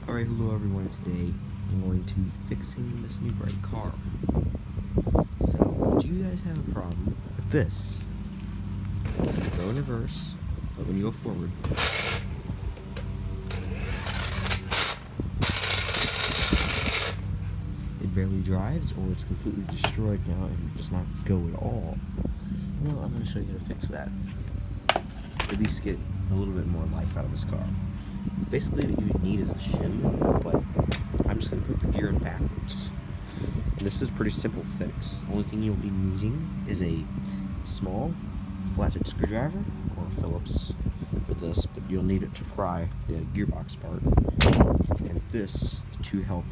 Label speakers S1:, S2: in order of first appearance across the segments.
S1: Alright, hello everyone. Today I'm going to be fixing this new bright car. So, do you guys have a problem with this? You go in reverse, but when you go forward, it barely drives, or it's completely destroyed now and does not go at all. Well, I'm going to show you how to fix that. At least get a little bit more life out of this car. Basically what you would need is a shim, but I'm just going to put the gear in backwards. And this is a pretty simple fix. The only thing you'll be needing is a small flathead screwdriver, or Phillips for this, but you'll need it to pry the gearbox part. And this to help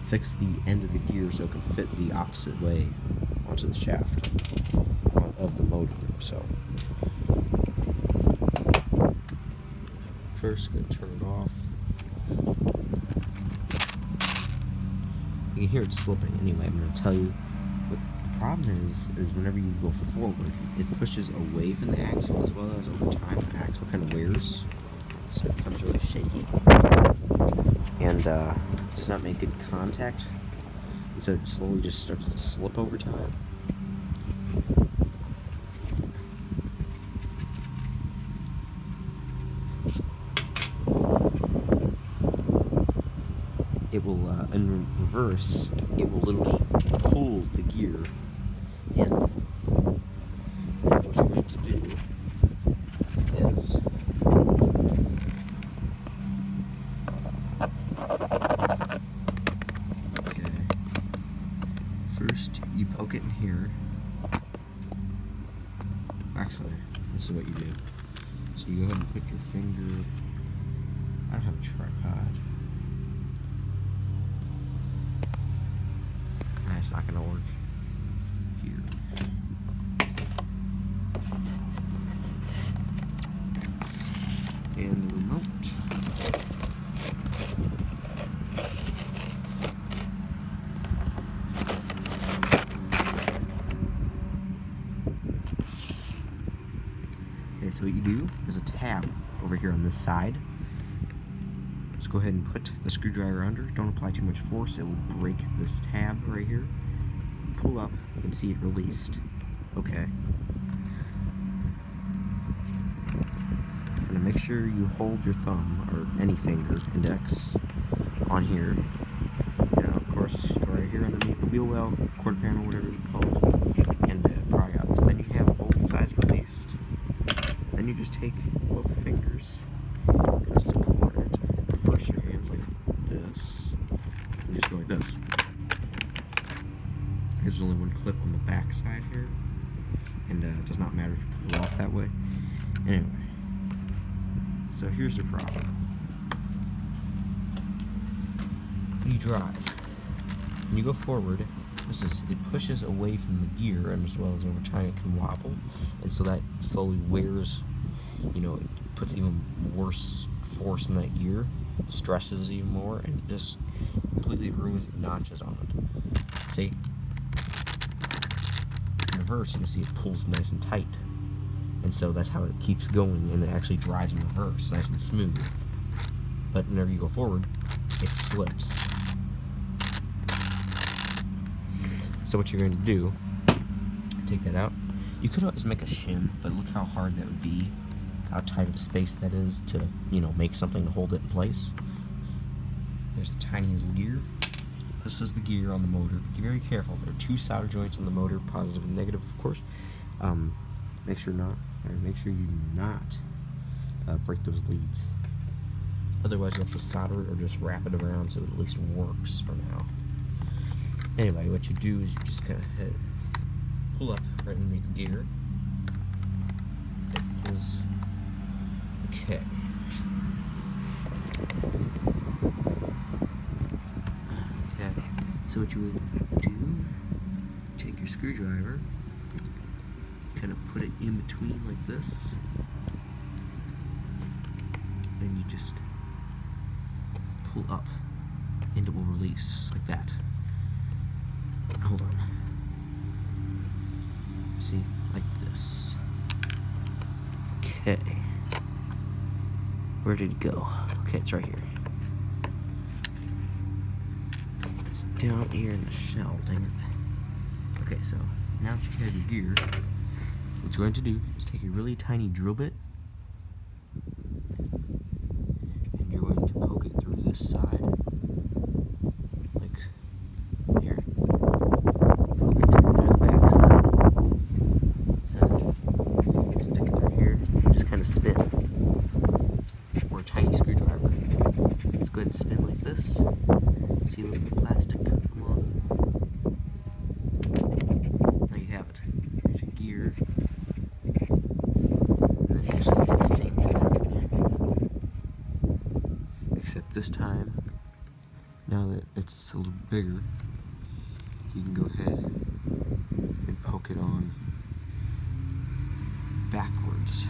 S1: fix the end of the gear so it can fit the opposite way onto the shaft of the motor. So first, going to turn it off. You can hear it slipping. Anyway, I'm going to tell you what the problem is whenever you go forward, it pushes away from the axle, as well as over time the axle kind of wears, so it becomes really shaky and does not make good contact, and so it slowly just starts to slip over time. It will, in reverse, it will literally pull the gear in. What you're going to do is first you poke it in here. Actually, this is what you do. So you go ahead and put your finger. I don't have a tripod. It's not going to work here. And the remote. Okay, so what you do is a tab over here on this side. Just go ahead and put the screwdriver under. Don't apply too much force. It will break this tab right here. Pull up. You can see it released. Okay. And make sure you hold your thumb, or any finger, index, on here. Now, of course, go right here underneath the wheel well, quarter panel, whatever you call it, and pry out. Then you have both sides released. Then you just take both fingers and support it. Push your hands like this, and just go like this. There's only one clip on the back side here, and it does not matter if you pull it off that way. Anyway, so here's the problem. When you drive, when you go forward, it pushes away from the gear, and as well as over time it can wobble, and so that slowly wears, it puts even worse force in that gear, stresses it even more, and it just completely ruins the notches on it. See? In reverse, you can see it pulls nice and tight, and so that's how it keeps going, and it actually drives in reverse, nice and smooth. But whenever you go forward, it slips. So what you're going to do, take that out. You could always make a shim, but look how hard that would be, how tight of a space that is to, make something to hold it in place. There's a tiny little gear. This is the gear on the motor. Be very careful. There are two solder joints on the motor, positive and negative, of course. Make sure you do not break those leads. Otherwise, you'll have to solder it or just wrap it around so it at least works for now. Anyway, what you do is you just kind of pull up right underneath the gear. It pulls. Okay. So what you would do, take your screwdriver, kind of put it in between like this, and you just pull up, and it will release like that. Hold on. See, like this. Okay. Where did it go? Okay, it's right here. down here in the shell, dang it. Okay, so now that you have your gear, what you're going to do is take a really tiny drill bit and you're going to poke it through this side, like here. Poke it through the back side, and stick it through here, and just kind of spin. Or a tiny screwdriver. Just go ahead and spin like this. See a little bit of plastic come off. Now you have it. Here's your gear. And then you just do the same thing. Except this time, now that it's a little bigger, you can go ahead and poke it on backwards.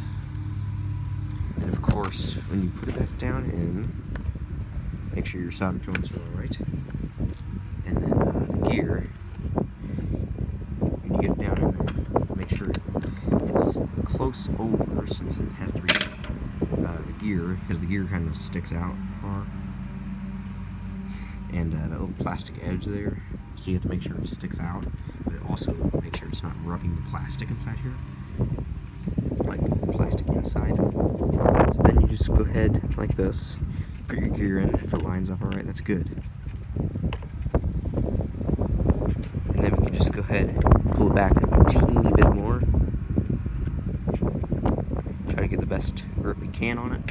S1: And of course, when you put it back down in, make sure your solder joints are alright. And then the gear, when you get it down in there, make sure it's close over, since it has to reach the gear, because the gear kind of sticks out far. And that little plastic edge there, so you have to make sure it sticks out, but it also make sure it's not rubbing the plastic inside here, like the plastic inside. So then you just go ahead like this, put your gear in. If it lines up alright, that's good. And then we can just go ahead and pull it back a teeny bit more. Try to get the best grip we can on it.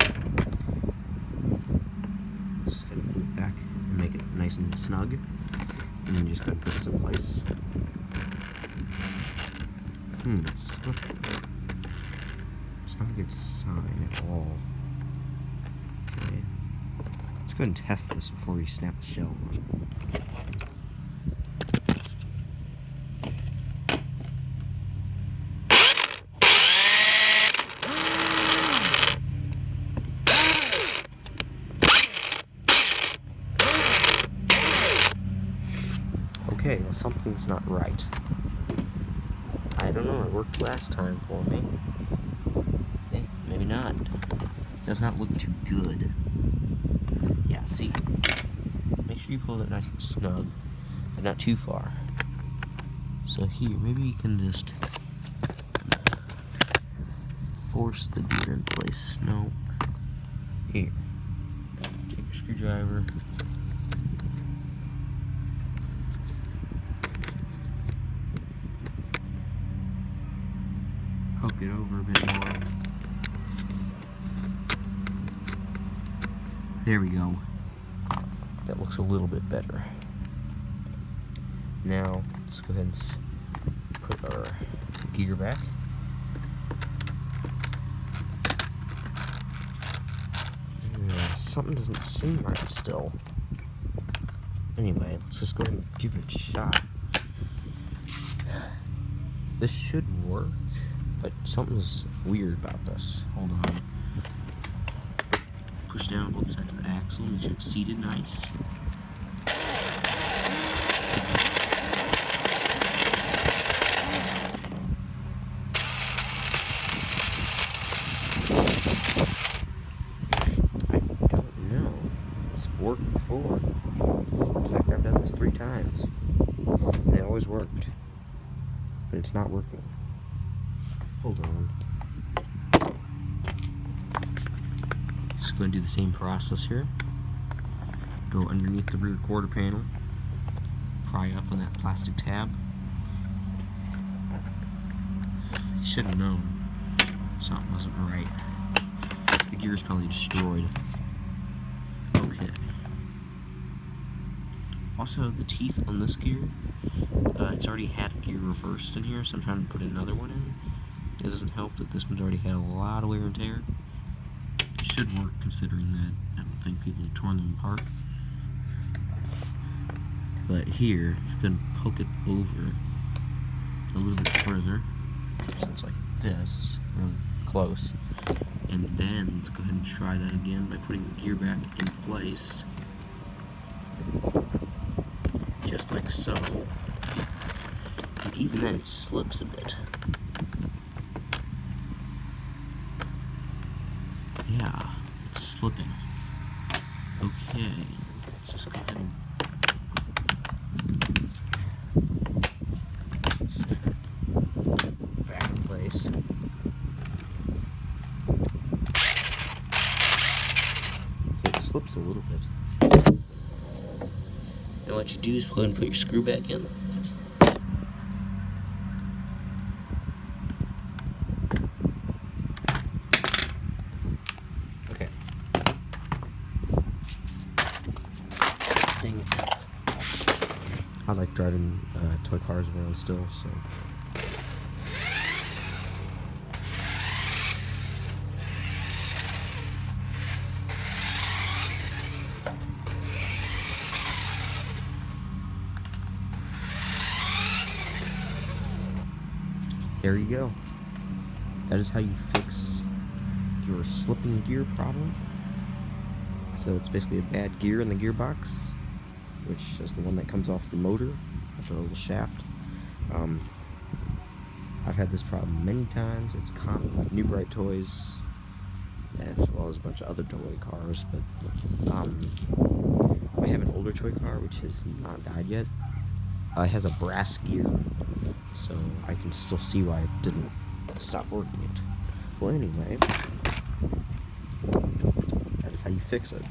S1: Just gonna pull it back and make it nice and snug. And then just go ahead and put this in place. It's slipping. It's not a good sign at all. Okay. Let's go ahead and test this before we snap the shell on. Okay, well, something's not right. I don't know, it worked last time for me. Hey, maybe not. Does not look too good. Yeah, see? Make sure you pull it nice and snug, but not too far. So here, maybe you can just force the gear in place. No. Here. Take your screwdriver. Poke it over a bit more. There we go. That looks a little bit better. Now, let's go ahead and put our gear back. Something doesn't seem right still. Anyway, let's just go ahead and give it a shot. This should work, but something's weird about this. Hold on. Push down both sides of the axle, make sure it's seated nice. I don't know. It's worked before. In fact, I've done this 3 times. And it always worked. But it's not working. Hold on. Just go and do the same process here. Go underneath the rear quarter panel. Pry up on that plastic tab. Should have known something wasn't right. The gear's probably destroyed. Okay. Also, the teeth on this gear, it's already had a gear reversed in here, so I'm trying to put another one in. It doesn't help that this one's already had a lot of wear and tear. It should work considering that I don't think people have torn them apart. But here, you can poke it over a little bit further, so it's like this, really close. And then let's go ahead and try that again by putting the gear back in place. Just like so. And even then it slips a bit. Yeah, it's slipping. Okay, let's just go ahead and slips a little bit. And what you do is go ahead and put your screw back in. Okay. Dang it. I like driving toy cars around still, so. There you go. That is how you fix your slipping gear problem. So it's basically a bad gear in the gearbox, which is the one that comes off the motor, with the little shaft. I've had this problem many times. It's common with New Bright toys, as well as a bunch of other toy cars, but I have an older toy car which has not died yet. It has a brass gear, so I can still see why it didn't stop working it. Well, anyway, that is how you fix it.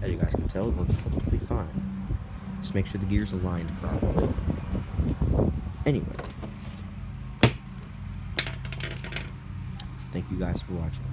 S1: As you guys can tell, it works perfectly fine. Just make sure the gear's aligned properly. Anyway, thank you guys for watching.